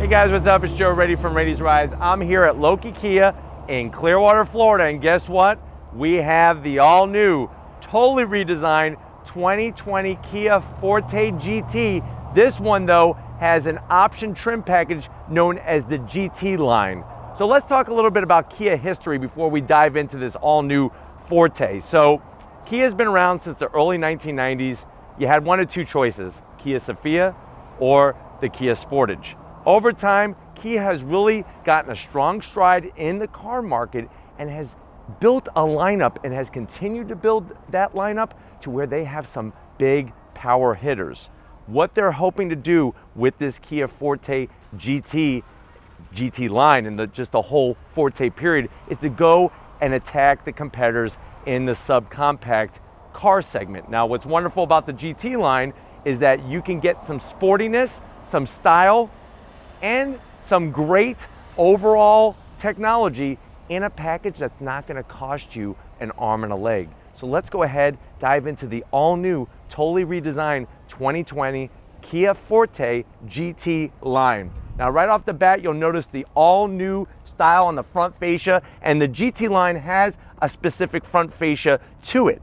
Hey guys, what's up? It's Joe Ready from Ready's Rides. I'm here at Loki Kia in Clearwater, Florida, and guess what? We have the all-new, totally redesigned 2020 Kia Forte GT. This one, though, has an option trim package known as the GT line. So let's talk a little bit about Kia history before we dive into this all-new Forte. So Kia's been around since the early 1990s. You had one of two choices, Kia Sophia or the Kia Sportage. Over time, Kia has really gotten a strong stride in the car market and has built a lineup and has continued to build that lineup to where they have some big power hitters. What they're hoping to do with this Kia Forte GT line and just the whole Forte period is to go and attack the competitors in the subcompact car segment. Now, what's wonderful about the GT line is that you can get some sportiness, some style, and some great overall technology in a package that's not going to cost you an arm and a leg. So let's go ahead, dive into the all-new, totally redesigned 2020 Kia Forte GT line. Now, right off the bat, you'll notice the all-new style on the front fascia, and the GT line has a specific front fascia to it.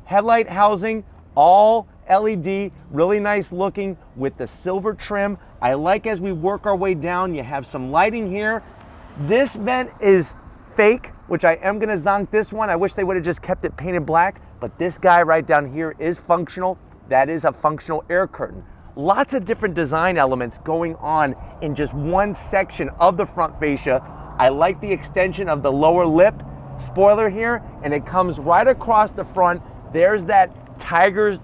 Headlight housing, all LED, really nice looking with the silver trim. I like as we work our way down, you have some lighting here. This vent is fake, which I am gonna zonk this one. I wish they would have just kept it painted black, but this guy right down here is functional. That is a functional air curtain. Lots of different design elements going on in just one section of the front fascia. I like the extension of the lower lip spoiler here, and it comes right across the front. There's that tiger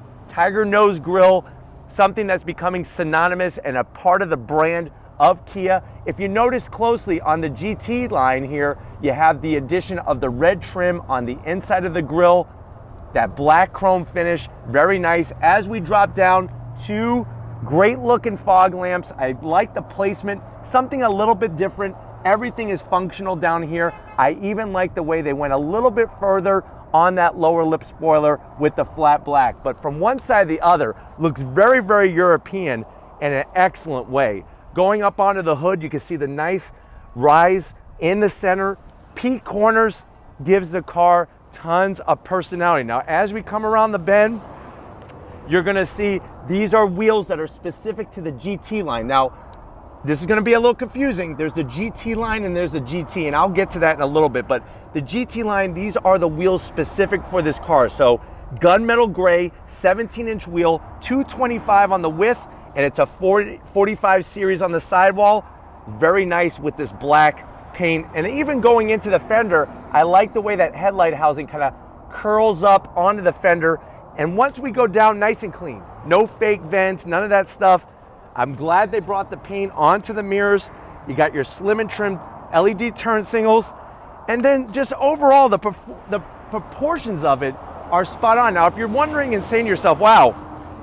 nose grille, something that's becoming synonymous and a part of the brand of Kia. If you notice closely on the GT line here, you have the addition of the red trim on the inside of the grille, that black chrome finish, very nice. As we drop down, two great looking fog lamps. I like the placement, something a little bit different. Everything is functional down here. I even like the way they went a little bit further on that lower lip spoiler with the flat black. But from one side to the other, looks very, very European in an excellent way. Going up onto the hood, you can see the nice rise in the center. Peak corners gives the car tons of personality. Now, as we come around the bend, you're gonna see these are wheels that are specific to the GT line. Now, this is gonna be a little confusing. There's the GT line and there's the GT, and I'll get to that in a little bit, but the GT line, these are the wheels specific for this car. So gunmetal gray, 17-inch wheel, 225 on the width, and it's a 45 series on the sidewall. Very nice with this black paint. And even going into the fender, I like the way that headlight housing kind of curls up onto the fender. And once we go down, nice and clean. No fake vents, none of that stuff. I'm glad they brought the paint onto the mirrors. You got your slim and trimmed LED turn signals. And then just overall, the proportions of it are spot on. Now, if you're wondering and saying to yourself, wow,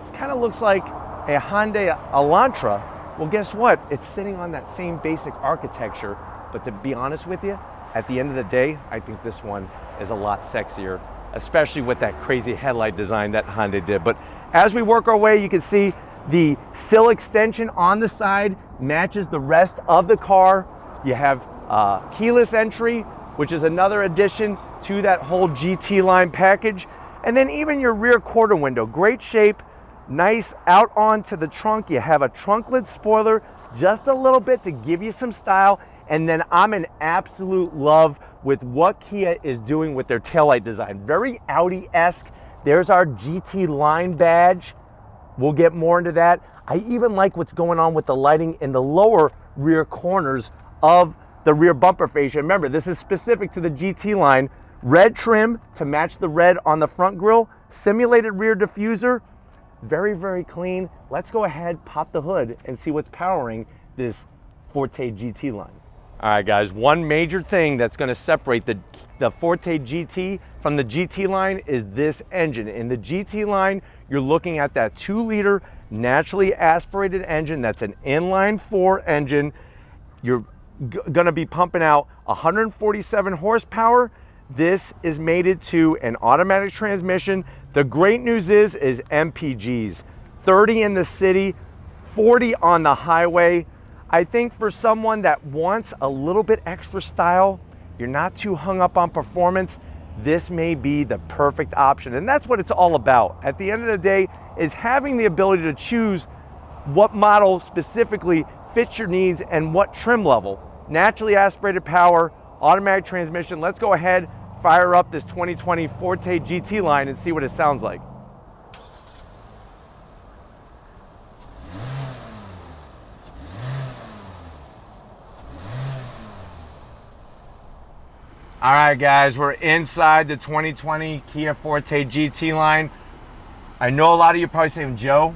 this kind of looks like a Hyundai Elantra, well, guess what? It's sitting on that same basic architecture. But to be honest with you, at the end of the day, I think this one is a lot sexier, especially with that crazy headlight design that Hyundai did. But as we work our way, you can see the sill extension on the side matches the rest of the car. You have keyless entry, which is another addition to that whole GT line package. And then even your rear quarter window, great shape, nice out onto the trunk. You have a trunk lid spoiler, just a little bit to give you some style. And then I'm in absolute love with what Kia is doing with their taillight design. Very Audi-esque. There's our GT line badge. We'll get more into that. I even like what's going on with the lighting in the lower rear corners of the rear bumper fascia. Remember, this is specific to the GT line. Red trim to match the red on the front grille. Simulated rear diffuser. Very, very clean. Let's go ahead, pop the hood, and see what's powering this Forte GT line. All right, guys, one major thing that's going to separate the Forte GT from the GT line is this engine. In the GT line, you're looking at that 2-liter naturally aspirated engine. That's an inline-4 engine. You're going to be pumping out 147 horsepower. This is mated to an automatic transmission. The great news is MPGs, 30 in the city, 40 on the highway. I think for someone that wants a little bit extra style, you're not too hung up on performance, this may be the perfect option. And that's what it's all about. At the end of the day, is having the ability to choose what model specifically fits your needs and what trim level. Naturally aspirated power, automatic transmission. Let's go ahead, fire up this 2020 Forte GT line and see what it sounds like. All right, guys, we're inside the 2020 Kia Forte GT line. I know a lot of you are probably saying, Joe,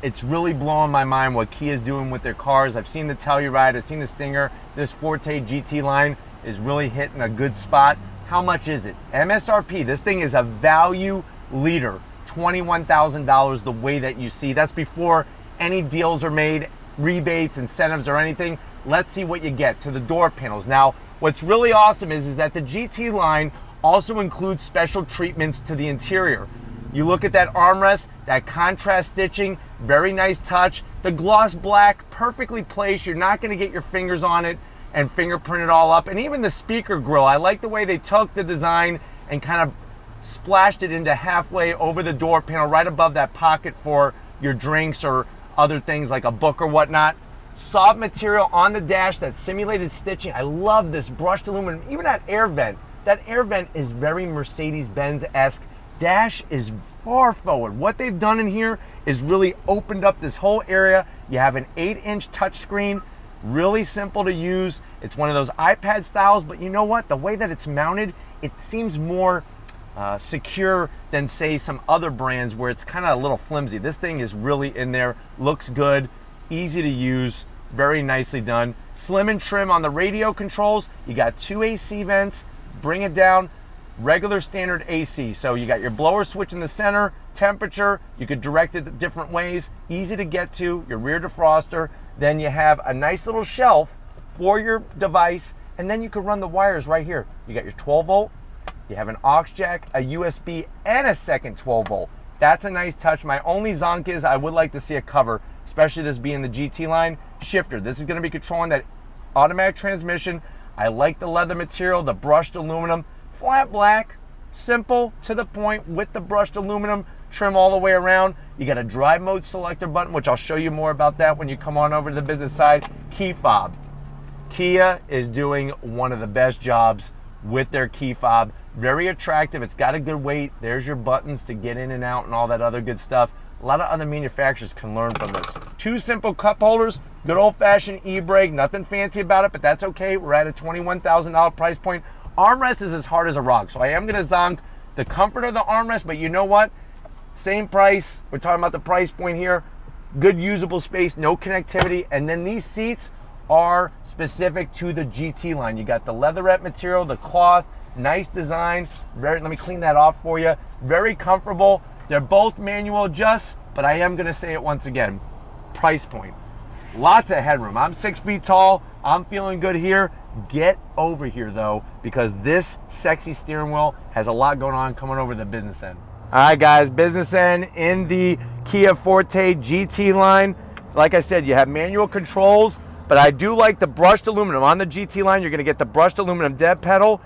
it's really blowing my mind what Kia is doing with their cars. I've seen the Telluride, I've seen the Stinger. This Forte GT line is really hitting a good spot. How much is it? MSRP, this thing is a value leader. $21,000 the way that you see. That's before any deals are made, rebates, incentives, or anything. Let's see what you get to the door panels. Now, what's really awesome is that the GT line also includes special treatments to the interior. You look at that armrest, that contrast stitching, very nice touch. The gloss black, perfectly placed. You're not gonna get your fingers on it and fingerprint it all up. And even the speaker grill, I like the way they took the design and kind of splashed it into halfway over the door panel, right above that pocket for your drinks or other things like a book or whatnot. Soft material on the dash, that simulated stitching. I love this brushed aluminum, even that air vent. That air vent is very Mercedes-Benz-esque. Dash is far forward. What they've done in here is really opened up this whole area. You have an 8-inch touchscreen, really simple to use. It's one of those iPad styles, but you know what? The way that it's mounted, it seems more secure than say some other brands where it's kind of a little flimsy. This thing is really in there, looks good, easy to use, very nicely done. Slim and trim on the radio controls. You got 2 AC vents, bring it down, regular standard AC. So you got your blower switch in the center, temperature, you could direct it different ways, easy to get to, your rear defroster. Then you have a nice little shelf for your device, and then you can run the wires right here. You got your 12 volt, you have an aux jack, a USB, and a second 12 volt. That's a nice touch. My only zonk is I would like to see a cover, especially this being the GT line. Shifter, this is gonna be controlling that automatic transmission. I like the leather material, the brushed aluminum, flat black, simple to the point with the brushed aluminum trim all the way around. You got a drive mode selector button, which I'll show you more about that when you come on over to the business side. Key fob. Kia is doing one of the best jobs with their key fob. Very attractive, it's got a good weight. There's your buttons to get in and out and all that other good stuff. A lot of other manufacturers can learn from this. 2 simple cup holders, good old-fashioned e-brake, nothing fancy about it, but that's okay. We're at a $21,000 price point. Armrest is as hard as a rock, so I am gonna zonk the comfort of the armrest, but you know what? Same price, we're talking about the price point here. Good usable space, no connectivity, and then these seats are specific to the GT line. You got the leatherette material, the cloth, nice design. Let me clean that off for you. Very comfortable. They're both manual adjusts, but I am gonna say it once again, price point. Lots of headroom. I'm 6 feet tall, I'm feeling good here. Get over here though, because this sexy steering wheel has a lot going on coming over the business end. All right guys, business end in the Kia Forte GT line. Like I said, you have manual controls, but I do like the brushed aluminum. On the GT line, you're gonna get the brushed aluminum dead pedal,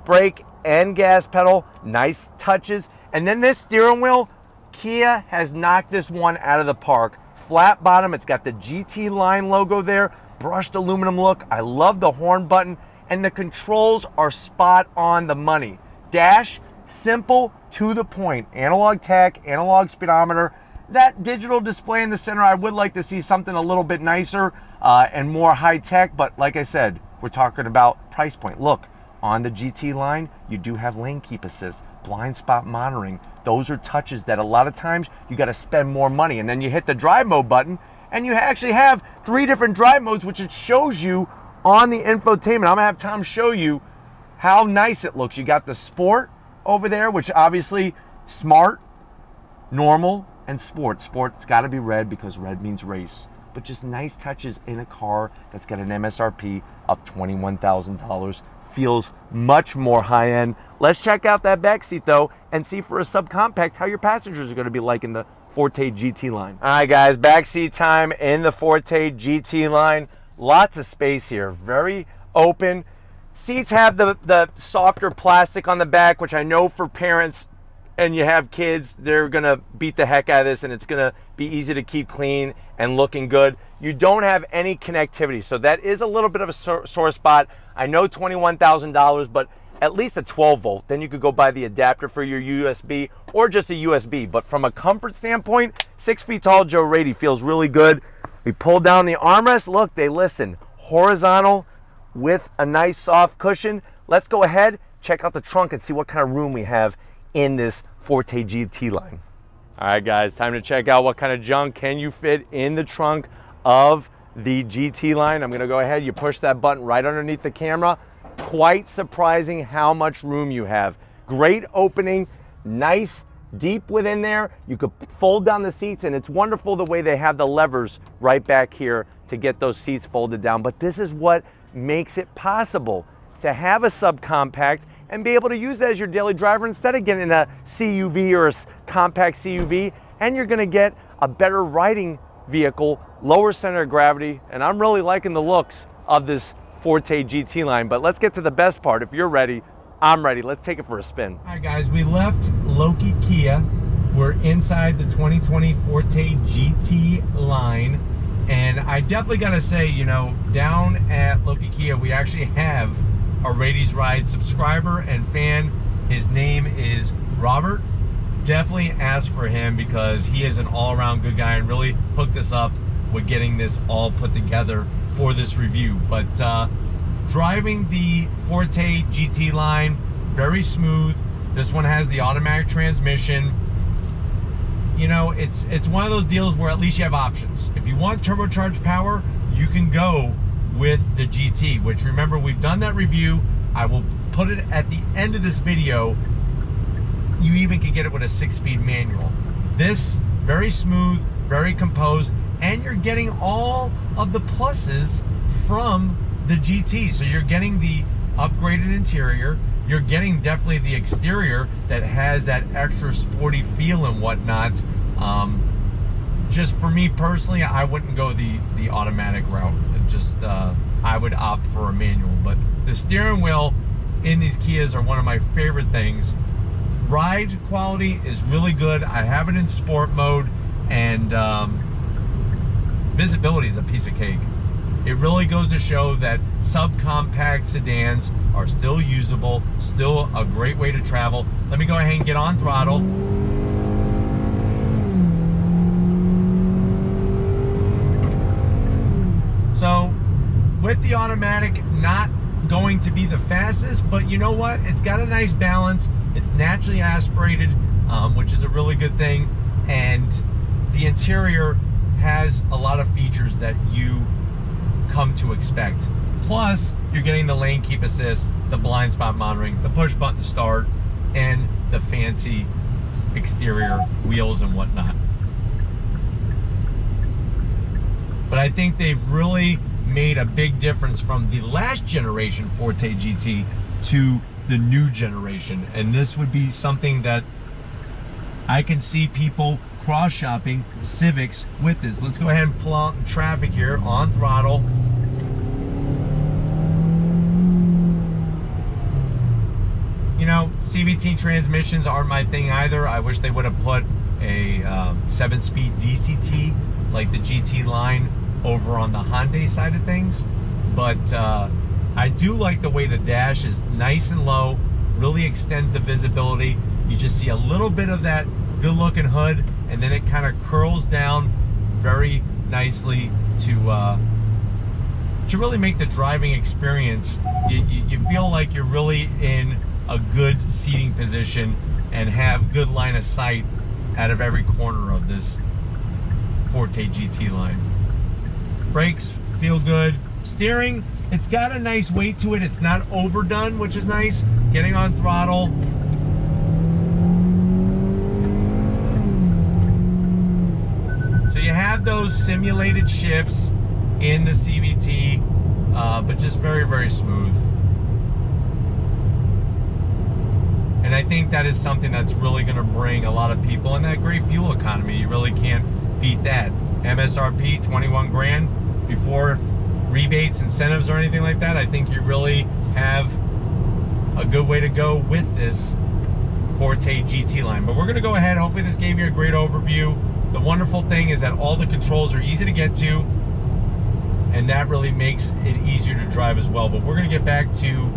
brake, and gas pedal. Nice touches. And then this steering wheel, Kia has knocked this one out of the park. Flat bottom, it's got the GT line logo there, brushed aluminum look. I love the horn button, and the controls are spot on the money. Dash, simple to the point. Analog tach, analog speedometer. That digital display in the center, I would like to see something a little bit nicer and more high tech, but like I said, we're talking about price point. Look, on the GT line, you do have lane keep assist, blind spot monitoring. Those are touches that a lot of times you got to spend more money, and then you hit the drive mode button and you actually have 3 different drive modes, which it shows you on the infotainment. I'm gonna have Tom show you how nice it looks. You got the sport over there, which obviously smart, normal, and sport. Sport's got to be red because red means race, but just nice touches in a car that's got an MSRP of $21,000. Feels much more high-end. Let's check out that back seat though and see for a subcompact how your passengers are going to be liking the Forte GT line. All right guys, backseat time in the Forte GT line. Lots of space here, very open. Seats have the softer plastic on the back, which I know for parents and you have kids, they're gonna beat the heck out of this, and it's gonna be easy to keep clean and looking good. You don't have any connectivity, so that is a little bit of a sore spot. I know $21,000, but at least a 12 volt. Then you could go buy the adapter for your USB or just a USB. But from a comfort standpoint, 6 feet tall Joe Rady feels really good. We pull down the armrest. Look, they listen. Horizontal with a nice soft cushion. Let's go ahead, check out the trunk and see what kind of room we have in this Forte GT line. All right, guys, time to check out what kind of junk can you fit in the trunk of the GT line. I'm gonna go ahead, you push that button right underneath the camera. Quite surprising how much room you have. Great opening, nice, deep within there. You could fold down the seats, and it's wonderful the way they have the levers right back here to get those seats folded down. But this is what makes it possible to have a subcompact and be able to use that as your daily driver instead of getting a CUV or a compact CUV, and you're gonna get a better riding vehicle, lower center of gravity, and I'm really liking the looks of this Forte GT line. But let's get to the best part. If you're ready, I'm ready. Let's take it for a spin. All right, guys, we left Loki Kia. We're inside the 2020 Forte GT line, and I definitely gotta say, you know, down at Loki Kia, we actually have a Rady's Ride subscriber and fan. His name is Robert. Definitely ask for him because he is an all-around good guy and really hooked us up with getting this all put together for this review. But driving the Forte GT line, very smooth. This one has the automatic transmission. You know, it's one of those deals where at least you have options. If you want turbocharged power, you can go with the GT, which, remember, we've done that review. I will put it at the end of this video. You even can get it with a 6-speed manual. This, very smooth, very composed, and you're getting all of the pluses from the GT. So you're getting the upgraded interior, you're getting definitely the exterior that has that extra sporty feel and whatnot. Just for me personally, I wouldn't go the automatic route. I would opt for a manual. But the steering wheel in these Kias are one of my favorite things. Ride quality is really good. I have it in sport mode, and visibility is a piece of cake. It really goes to show that subcompact sedans are still usable, still a great way to travel. Let me go ahead and get on throttle. So with the automatic, not going to be the fastest, but you know what? It's got a nice balance. It's naturally aspirated, which is a really good thing. And the interior has a lot of features that you come to expect. Plus, you're getting the lane keep assist, the blind spot monitoring, the push button start, and the fancy exterior wheels and whatnot. But I think they've really made a big difference from the last generation Forte GT to the new generation. And this would be something that I can see people cross-shopping Civics with this. Let's go ahead and pull out in traffic here on throttle. You know, CVT transmissions aren't my thing either. I wish they would have put a 7-speed DCT like the GT line over on the Hyundai side of things. But I do like the way the dash is nice and low, really extends the visibility. You just see a little bit of that good looking hood, and then it kind of curls down very nicely to really make the driving experience. You feel like you're really in a good seating position and have good line of sight out of every corner of this Forte GT line. Brakes feel good. Steering, it's got a nice weight to it. It's not overdone, which is nice. Getting on throttle. So you have those simulated shifts in the CVT, but just very, very smooth. And I think that is something that's really going to bring a lot of people in that great fuel economy. You really can't beat that. MSRP 21 grand. Before rebates, incentives, or anything like that, I think you really have a good way to go with this Forte GT line. But we're gonna go ahead, hopefully this gave you a great overview. The wonderful thing is that all the controls are easy to get to, and that really makes it easier to drive as well. But we're gonna get back to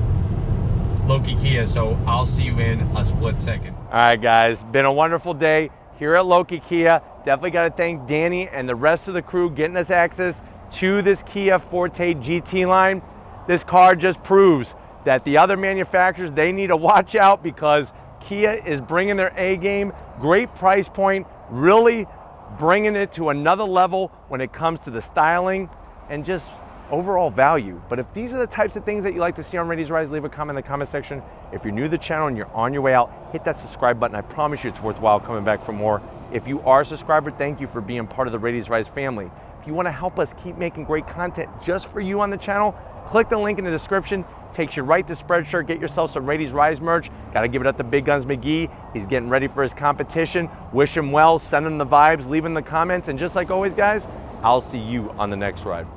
Loki Kia, so I'll see you in a split second. All right, guys, been a wonderful day here at Loki Kia. Definitely got to thank Danny and the rest of the crew getting us access to this Kia Forte GT line. This car just proves that the other manufacturers, they need to watch out, because Kia is bringing their A game. Great price point, really bringing it to another level when it comes to the styling and just overall value. But if these are the types of things that you like to see on Ready to Rise, leave a comment in the comment section. If you're new to the channel and you're on your way out, hit that subscribe button. I promise you it's worthwhile coming back for more. If you are a subscriber, thank you for being part of the Ready to Rise family. If you want to help us keep making great content just for you on the channel, click the link in the description. Takes you right to Spreadshirt. Get yourself some Ready to Rise merch. Got to give it up to Big Guns McGee. He's getting ready for his competition. Wish him well, send him the vibes, leave in the comments, and just like always, guys, I'll see you on the next ride.